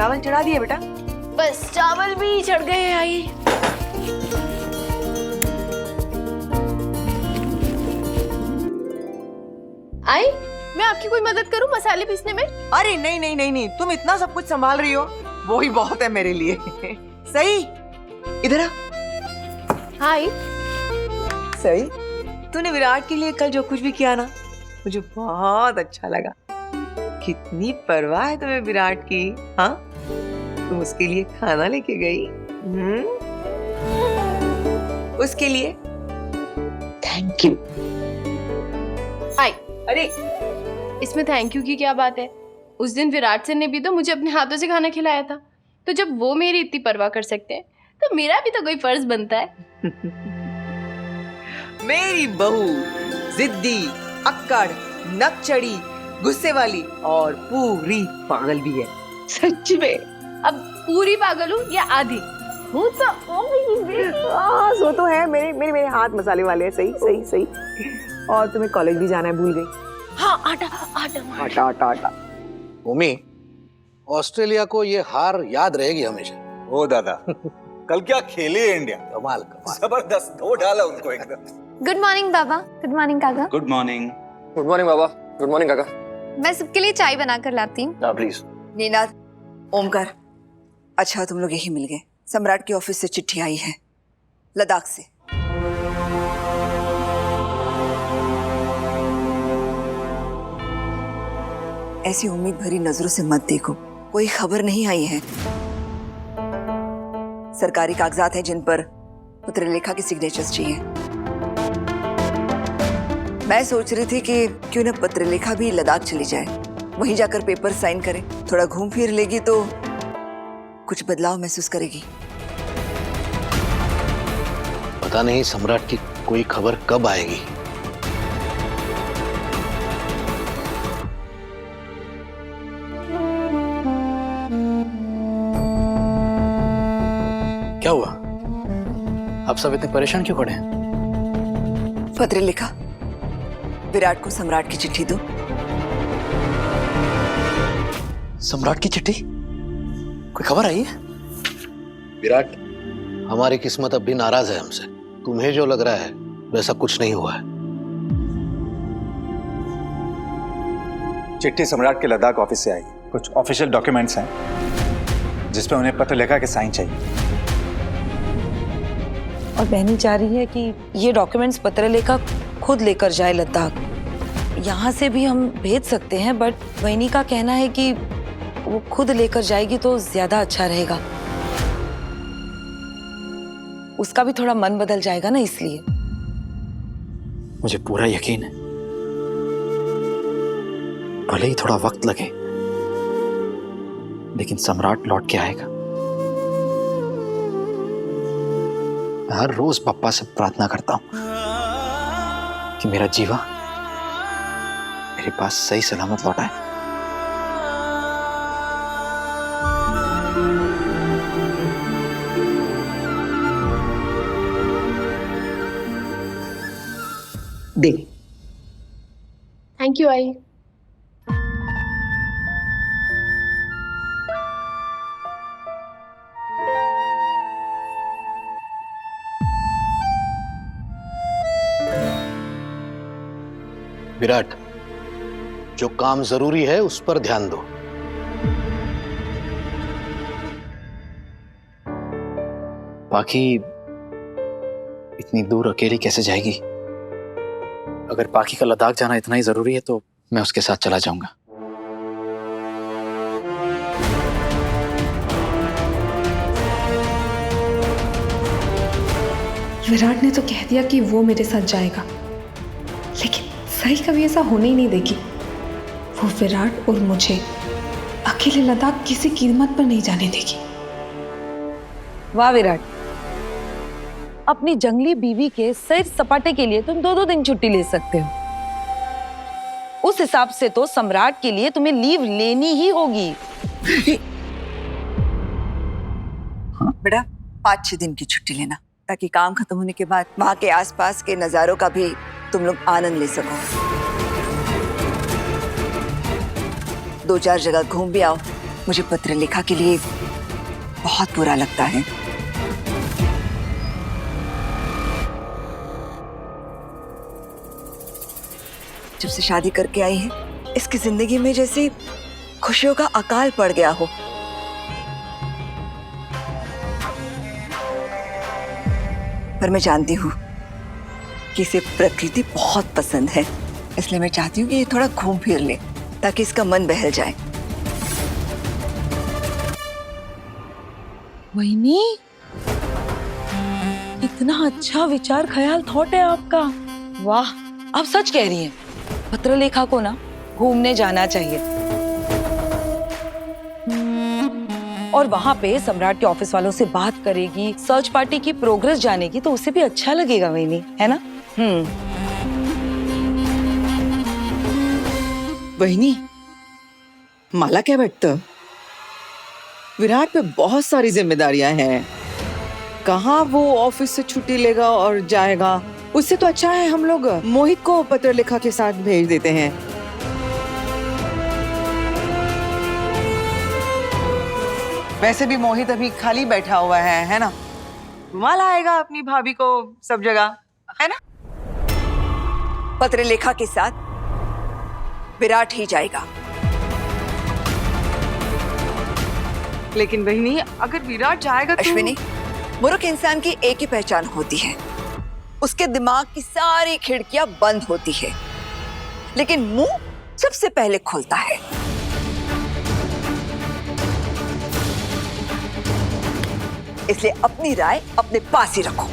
चावल चढ़ा दिए बेटा? बस चावल भी चढ़ गए हैं आई। आई, मैं आपकी कोई मदद करूं मसाले पीसने में? अरे नहीं नहीं नहीं नहीं, तुम इतना सब कुछ संभाल रही हो, वो ही बहुत है मेरे लिए। सही, इधर आ। हाय। सही, तूने विराट के लिए कल जो कुछ भी किया ना, मुझे बहुत अच्छा लगा। कितनी परवाह है तुम्हें विराट की, हाँ? तुम उसके लिए खाना लेके गई, उसके लिए थैंक यू। हाय। अरे इसमें थैंक यू की क्या बात है? उस दिन विराट सर ने भी तो मुझे अपने हाथों से खाना खिलाया था, तो जब वो मेरी इतनी परवाह कर सकते हैं तो मेरा भी तो कोई फर्ज बनता है। मेरी बहू जिद्दी, अक्कड़, नकचड़ी, गुस्से वाली और पूरी पागल भी है। सच में। अब पूरी पागल हूँ या आधी? हूँ तो सो तो है, मेरे हाथ मसाले वाले हैं। सही सही सही। और तुम्हें कॉलेज भी जाना है, भूल गई। हाँ, आटा आटा आटा आटा आटा। भूमि, ऑस्ट्रेलिया को ये हार याद रहेगी हमेशा। ओ दादा, कल क्या खेली है इंडिया, कमाल कमाल। जबरदस्त धो डाला उनको एकदम। गुड मॉर्निंग बाबा। गुड मॉर्निंग काका। Good morning. गुड मॉर्निंग बाबा। गुड मॉर्निंग काका। मैं सबके लिए चाय बना कर लाती हूँ। हाँ प्लीज। नीनाद, ओमकार, अच्छा तुम लोग यही मिल गए। सम्राट के ऑफिस से चिट्ठी आई है, लद्दाख से। ऐसी उम्मीद भरी नजरों से मत देखो, कोई खबर नहीं आई है। सरकारी कागजात हैं जिन पर पत्रलेखा के सिग्नेचर्स चाहिए। मैं सोच रही थी कि क्यों न पत्रलेखा भी लद्दाख चली जाए, वहीं जाकर पेपर साइन करे। थोड़ा घूम फिर लेगी तो कुछ बदलाव महसूस करेगी। पता नहीं सम्राट की कोई खबर कब आएगी। क्या हुआ? आप सब इतने परेशान क्यों खड़े हैं? पत्रलेखा, विराट को सम्राट की चिट्ठी दो। सम्राट की चिट्ठी? कोई खबर आई है? विराट, हमारी किस्मत अब भी नाराज है हमसे। तुम्हें जो लग रहा है वैसा कुछ नहीं हुआ है। चिट्ठी सम्राट के लद्दाख ऑफिस से आई। कुछ ऑफिशियल डॉक्यूमेंट्स हैं जिसपे उन्हें पत्रलेखा के साइन चाहिए। और बहनी चाह रही है कि ये डॉक्यूमेंट्स पत्रलेखा खुद लेकर जाए लद्दाख। यहाँ से भी हम भेज सकते हैं, बट बहनी का कहना है कि वो खुद लेकर जाएगी तो ज्यादा अच्छा रहेगा। उसका भी थोड़ा मन बदल जाएगा ना, इसलिए। मुझे पूरा यकीन है, भले ही थोड़ा वक्त लगे, लेकिन सम्राट लौट के आएगा। मैं हर रोज पप्पा से प्रार्थना करता हूं कि मेरा जीवा मेरे पास सही सलामत लौट आए। दे। थैंक यू आई। विराट, जो काम जरूरी है उस पर ध्यान दो। बाकी इतनी दूर अकेली कैसे जाएगी? अगर पाकी का लद्दाख जाना इतना ही जरूरी है तो मैं उसके साथ चला जाऊंगा। विराट ने तो कह दिया कि वो मेरे साथ जाएगा, लेकिन सही कभी ऐसा होने ही नहीं देगी। वो विराट और मुझे अकेले लद्दाख किसी कीमत पर नहीं जाने देगी। वाह विराट, अपनी जंगली बीवी के सैर सपाटे के लिए तुम 2-2 दिन छुट्टी ले सकते हो। उस हिसाब से तो सम्राट के लिए तुम्हें लीव लेनी ही होगी। बेटा 5-6 दिन की छुट्टी लेना, ताकि काम खत्म होने के बाद वहाँ के आसपास के नजारों का भी तुम लोग आनंद ले सको। 2-4 जगह घूम भी आओ, मुझे पत्र लेखा के लिए बहुत बुरा लगता है। जब से शादी करके आई है, इसकी जिंदगी में जैसे खुशियों का अकाल पड़ गया हो। पर मैं जानती हूँ कि इसे प्रकृति बहुत पसंद है, इसलिए मैं चाहती हूँ कि ये थोड़ा घूम फिर ले ताकि इसका मन बहल जाए। वहीनी, इतना अच्छा विचार ख्याल थॉट है आपका। वाह, आप सच कह रही हैं। पत्रलेखा को ना घूमने जाना चाहिए और वहां पे सम्राट के ऑफिस वालों से बात करेगी, सर्च पार्टी की प्रोग्रेस जानेगी, तो उसे भी अच्छा लगेगा वहीनी, है ना? वहीनी, माला क्या बैठता? विराट पे बहुत सारी जिम्मेदारियां हैं। कहाँ वो ऑफिस से छुट्टी लेगा और जाएगा? उससे तो अच्छा है हम लोग मोहित को पत्र लेखा के साथ भेज देते हैं। वैसे भी मोहित अभी खाली बैठा हुआ है ना? माला आएगा अपनी भाभी को सब जगह, है ना? पत्र लेखा के साथ विराट ही जाएगा। लेकिन बहनी, अगर विराट जाएगा तो... अश्विनी, मूर्ख इंसान की एक ही पहचान होती है, उसके दिमाग की सारी खिड़कियां बंद होती है, लेकिन मुंह सबसे पहले खुलता है। इसलिए अपनी राय अपने पास ही रखो।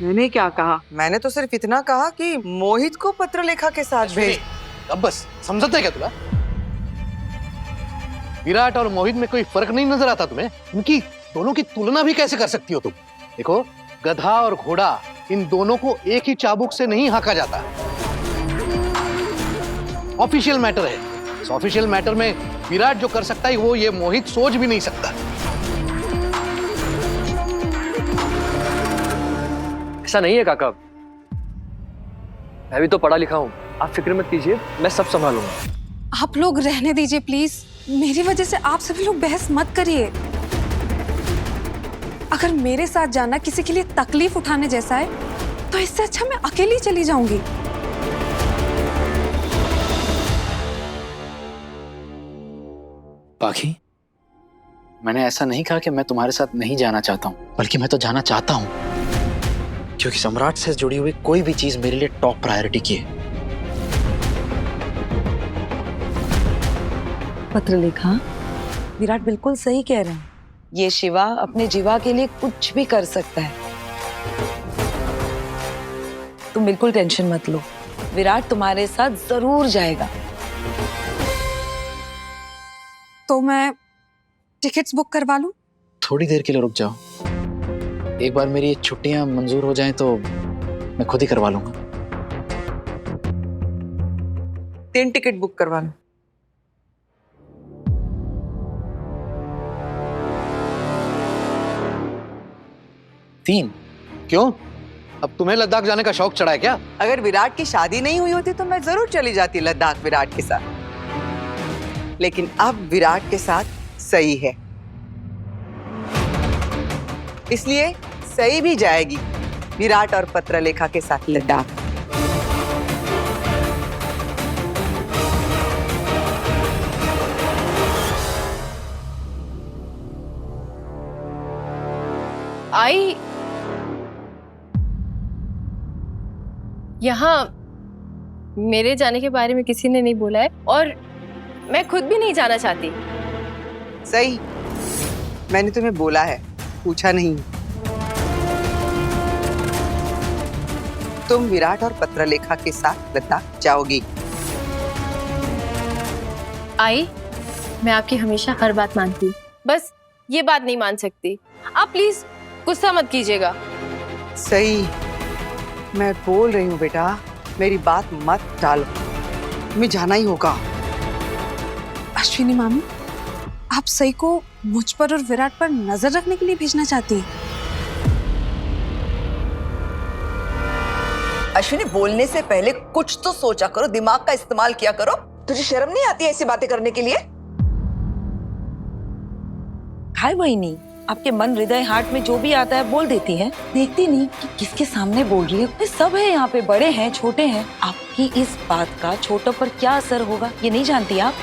मैंने क्या कहा? मैंने तो सिर्फ इतना कहा कि मोहित को पत्र लेखा के साथ भेज। अब बस, समझता है क्या तुला? विराट और मोहित में कोई फर्क नहीं नजर आता तुम्हें? उनकी दोनों की तुलना भी कैसे कर सकती हो तुम? देखो, गधा और घोड़ा, इन दोनों को एक ही चाबुक से नहीं हाका जाता। ऑफिशियल मैटर है। इस ऑफिशियल मैटर में विराट जो कर सकता है वो ये मोहित सोच भी नहीं सकता। ऐसा नहीं है काका, मैं भी तो पढ़ा लिखा हूँ, आप फिक्र मत कीजिए, मैं सब संभालूंगा। आप लोग रहने दीजिए प्लीज, मेरी वजह से आप सभी लोग बहस मत करिए। अगर मेरे साथ जाना किसी के लिए तकलीफ उठाने जैसा है तो इससे अच्छा मैं अकेली चली जाऊंगी। पाखी, मैंने ऐसा नहीं कहा कि मैं तुम्हारे साथ नहीं जाना चाहता हूं, बल्कि मैं तो जाना चाहता हूं, क्योंकि सम्राट से जुड़ी हुई कोई भी चीज मेरे लिए टॉप प्रायोरिटी की है। पत्रलेखा, विराट बिल्कुल सही कह रहे हैं। ये शिवा अपने जीवा के लिए कुछ भी कर सकता है। तुम बिल्कुल टेंशन मत लो, विराट तुम्हारे साथ जरूर जाएगा। तो मैं टिकट्स बुक करवा लूं? थोड़ी देर के लिए रुक जाओ, एक बार मेरी छुट्टियां मंजूर हो जाएं तो मैं खुद ही करवा लूंगा। 3 टिकट बुक करवा लो। तीन? क्यों? अब तुम्हें लद्दाख जाने का शौक चढ़ा है क्या? अगर विराट की शादी नहीं हुई होती तो मैं जरूर चली जाती लद्दाख विराट के साथ, लेकिन अब विराट के साथ सई है, इसलिए सई भी जाएगी विराट और पत्रलेखा के साथ लद्दाख। आई यहाँ मेरे जाने के बारे में किसी ने नहीं बोला है और मैं खुद भी नहीं जाना चाहती। सही, मैंने तुम्हें बोला है, पूछा नहीं। तुम विराट और पत्रलेखा के साथ लद्दाख जाओगी। आई, मैं आपकी हमेशा हर बात मानती हूँ, बस ये बात नहीं मान सकती। आप प्लीज गुस्सा मत कीजिएगा। सही, मैं बोल रही हूँ बेटा, मेरी बात मत टालो, तुम्हें जाना ही होगा। अश्विनी मामी, आप सई को मुझ पर और विराट पर नजर रखने के लिए भेजना चाहती हैं? अश्विनी, बोलने से पहले कुछ तो सोचा करो, दिमाग का इस्तेमाल किया करो। तुझे शर्म नहीं आती ऐसी बातें करने के लिए? हाय वहीनी, आपके मन हृदय हार्ट में जो भी आता है बोल देती है। देखती नहीं कि किसके सामने बोल रही है। ये सब है यहाँ पे, बड़े हैं छोटे हैं। आपकी इस बात का छोटों पर क्या असर होगा ये नहीं जानती आप?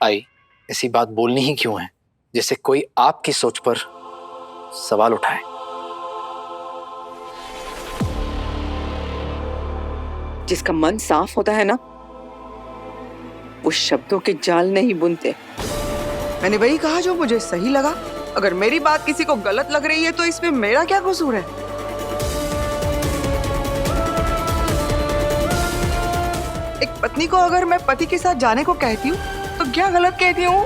आई, ऐसी बात बोलनी ही क्यों है जैसे कोई आपकी सोच पर सवाल उठाए। जिसका मन साफ होता है ना, वो शब्दों के जाल नहीं बुनते। मैंने वही कहा जो मुझे सही लगा। अगर मेरी बात किसी को गलत लग रही है तो इसमें मेरा क्या कसूर है? एक पत्नी को अगर मैं पति के साथ जाने को कहती हूँ तो क्या गलत कहती हूँ?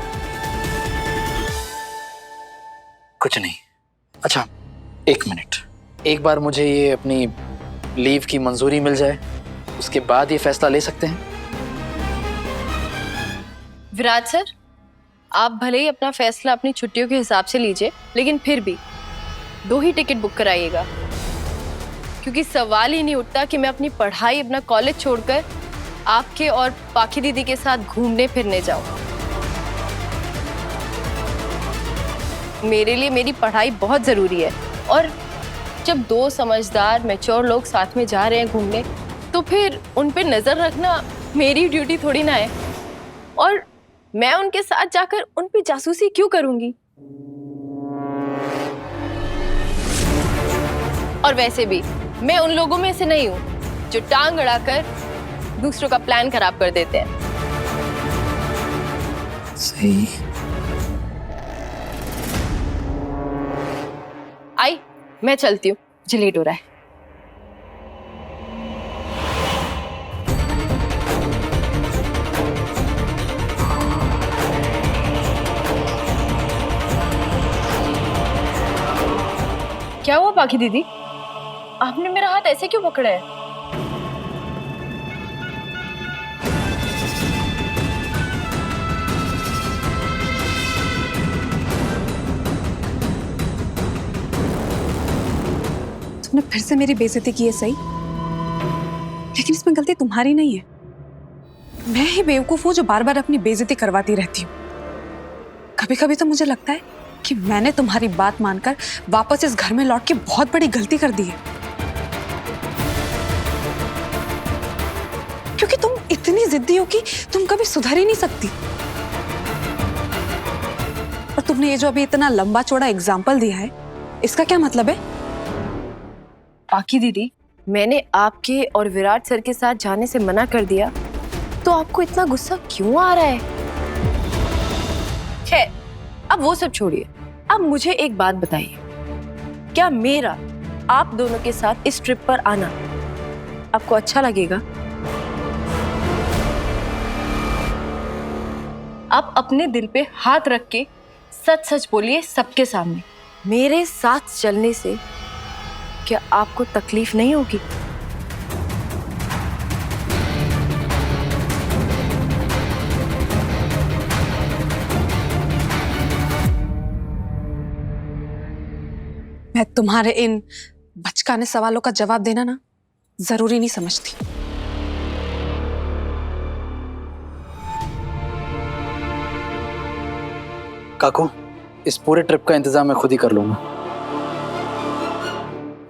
कुछ नहीं। अच्छा, 1 मिनट। एक बार मुझे ये अपनी लीव की मंजूरी मिल जाए, उसके बाद ये फैसला ले सकते हैं। विराट सर, आप भले ही अपना फैसला अपनी छुट्टियों के हिसाब से लीजिए, लेकिन फिर भी 2 ही टिकट बुक कराइएगा, क्योंकि सवाल ही नहीं उठता कि मैं अपनी पढ़ाई, अपना कॉलेज छोड़कर आपके और पाखी दीदी के साथ घूमने फिरने जाऊं। मेरे लिए मेरी पढ़ाई बहुत जरूरी है, और जब 2 समझदार मैच्योर लोग साथ में जा रहे हैं घूमने, तो फिर उन पे नजर रखना मेरी ड्यूटी थोड़ी ना है। और मैं उनके साथ जाकर उन पे जासूसी क्यों करूंगी? और वैसे भी मैं उन लोगों में से नहीं हूं जो टांग अड़ाकर दूसरों का प्लान खराब कर देते हैं। सही। आई, मैं चलती हूँ, मुझे लेट हो रहा है। क्या हुआ पाखी दीदी? आपने मेरा हाथ ऐसे क्यों पकड़ा है? तुमने फिर से मेरी बेइज्जती की है सही, लेकिन इसमें गलती तुम्हारी नहीं है। मैं ही बेवकूफ हूं जो बार बार अपनी बेइज्जती करवाती रहती हूँ। कभी कभी तो मुझे लगता है कि मैंने तुम्हारी बात मानकर वापस इस घर में लौट के बहुत बड़ी गलती कर दी है, क्योंकि तुम इतनी जिद्दी हो कि तुम कभी सुधर ही नहीं सकती। और तुमने ये जो अभी इतना लंबा चौड़ा एग्जाम्पल दिया है, इसका क्या मतलब है? पाखी दीदी, मैंने आपके और विराट सर के साथ जाने से मना कर दिया, तो आपको इतना गुस्सा क्यों आ रहा है? खैर, अब वो सब छोड़िए। अब मुझे एक बात बताइए, क्या मेरा आप दोनों के साथ इस ट्रिप पर आना आपको अच्छा लगेगा? आप अपने दिल पे हाथ रख के सच सच बोलिए सबके सामने, मेरे साथ चलने से क्या आपको तकलीफ नहीं होगी? मैं तुम्हारे इन बचकाने सवालों का जवाब देना ना जरूरी नहीं समझती। काकू, इस पूरे ट्रिप का इंतजाम मैं खुद ही कर लूंगा।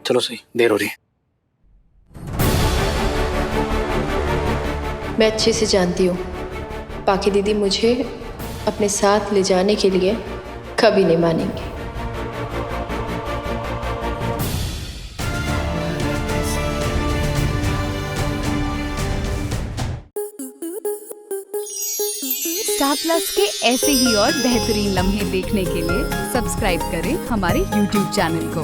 चलो सही, देर हो रही है। मैं अच्छे से जानती हूँ पाखी दीदी मुझे अपने साथ ले जाने के लिए कभी नहीं मानेंगे। स्टार प्लस के ऐसे ही और बेहतरीन लम्हे देखने के लिए सब्सक्राइब करें हमारे YouTube चैनल को।